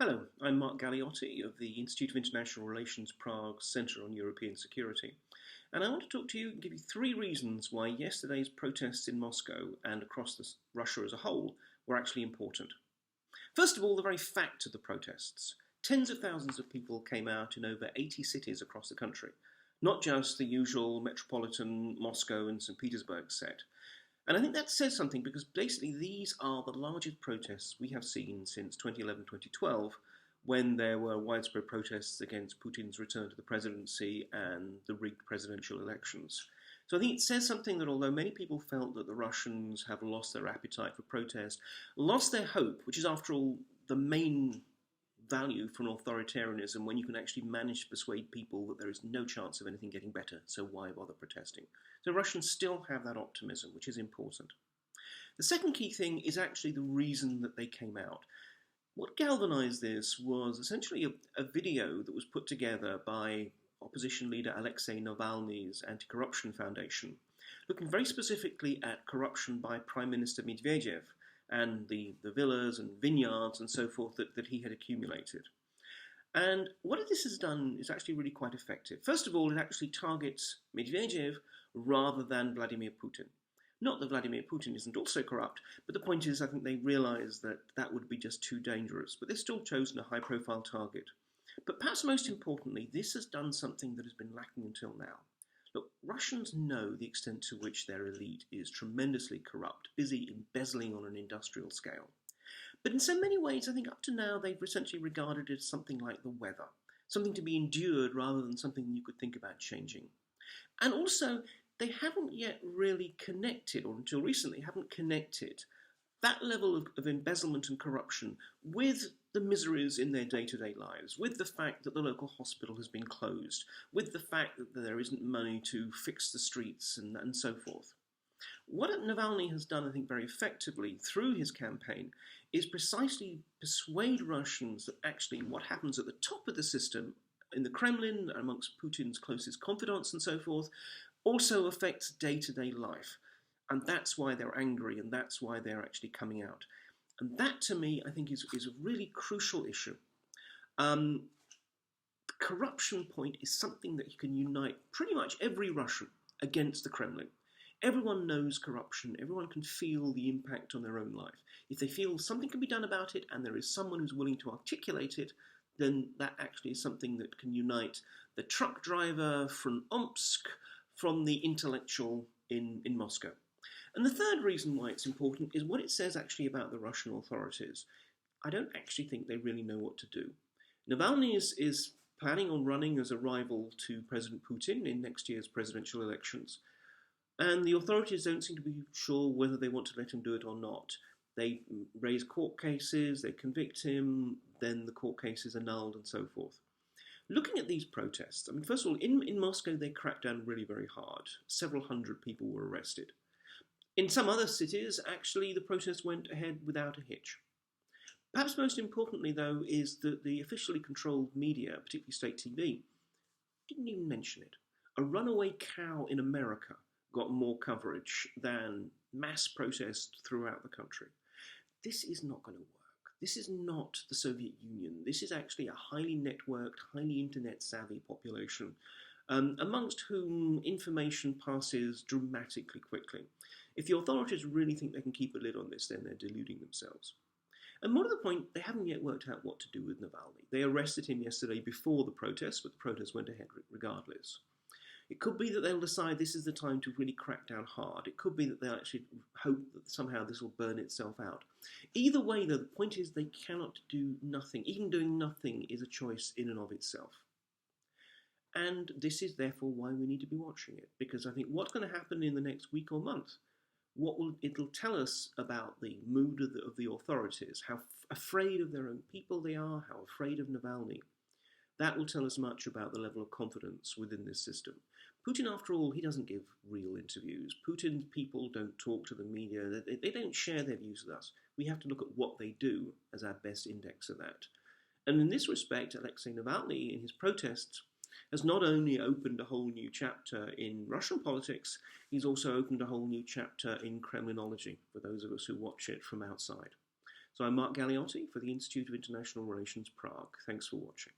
Hello, I'm Mark Galeotti of the Institute of International Relations Prague Centre on European Security, and I want to talk to you and give you three reasons why yesterday's protests in Moscow and across Russia as a whole were actually important. First of all, the very fact of the protests. Tens of thousands of people came out in over 80 cities across the country, not just the usual metropolitan Moscow and St. Petersburg set. And I think that says something because basically these are the largest protests we have seen since 2011-2012, when there were widespread protests against Putin's return to the presidency and the rigged presidential elections. So I think it says something that although many people felt that the Russians have lost their appetite for protest, lost their hope, which is after all the main value from authoritarianism, when you can actually manage to persuade people that there is no chance of anything getting better, so why bother protesting? So Russians still have that optimism, which is important. The second key thing is actually the reason that they came out. What galvanized this was essentially a video that was put together by opposition leader Alexei Navalny's Anti-Corruption Foundation, looking very specifically at corruption by Prime Minister Medvedev and the villas and vineyards and so forth that he had accumulated. And what this has done is actually really quite effective. First of all, it actually targets Medvedev rather than Vladimir Putin. Not that Vladimir Putin isn't also corrupt, but the point is I think they realised that that would be just too dangerous. But they've still chosen a high-profile target. But perhaps most importantly, this has done something that has been lacking until now. Look, Russians know the extent to which their elite is tremendously corrupt, busy embezzling on an industrial scale. But in so many ways, I think up to now, they've essentially regarded it as something like the weather, something to be endured rather than something you could think about changing. And also, they haven't yet really connected, or until recently, haven't connected that level of embezzlement and corruption with the miseries in their day-to-day lives, with the fact that the local hospital has been closed, with the fact that there isn't money to fix the streets and so forth. What Navalny has done, I think, very effectively through his campaign is precisely persuade Russians that actually what happens at the top of the system, in the Kremlin, amongst Putin's closest confidants and so forth, also affects day-to-day life. And that's why they're angry, and that's why they're actually coming out. And that, to me, I think is a really crucial issue. The corruption point is something that can unite pretty much every Russian against the Kremlin. Everyone knows corruption. Everyone can feel the impact on their own life. If they feel something can be done about it, and there is someone who's willing to articulate it, then that actually is something that can unite the truck driver from Omsk from the intellectual in Moscow. And the third reason why it's important is what it says actually about the Russian authorities. I don't actually think they really know what to do. Navalny is planning on running as a rival to President Putin in next year's presidential elections. And the authorities don't seem to be sure whether they want to let him do it or not. They raise court cases, they convict him, then the court case is annulled and so forth. Looking at these protests, I mean, first of all, in Moscow they cracked down really very hard. Several hundred people were arrested. In some other cities, actually, the protest went ahead without a hitch. Perhaps most importantly, though, is that the officially controlled media, particularly state TV, didn't even mention it. A runaway cow in America got more coverage than mass protests throughout the country. This is not going to work. This is not the Soviet Union. This is actually a highly networked, highly internet-savvy population, amongst whom information passes dramatically quickly. If the authorities really think they can keep a lid on this, then they're deluding themselves. And more to the point, they haven't yet worked out what to do with Navalny. They arrested him yesterday before the protests, but the protests went ahead regardless. It could be that they'll decide this is the time to really crack down hard. It could be that they'll actually hope that somehow this will burn itself out. Either way, though, the point is they cannot do nothing. Even doing nothing is a choice in and of itself. And this is therefore why we need to be watching it, because I think what's going to happen in the next week or month, it'll tell us about the mood of the authorities, how afraid of their own people they are, how afraid of Navalny. That will tell us much about the level of confidence within this system. Putin, after all, he doesn't give real interviews. Putin's people don't talk to the media. They don't share their views with us. We have to look at what they do as our best index of that. And in this respect, Alexei Navalny, in his protests, has not only opened a whole new chapter in Russian politics, he's also opened a whole new chapter in Kremlinology, for those of us who watch it from outside. So I'm Mark Galeotti for the Institute of International Relations, Prague. Thanks for watching.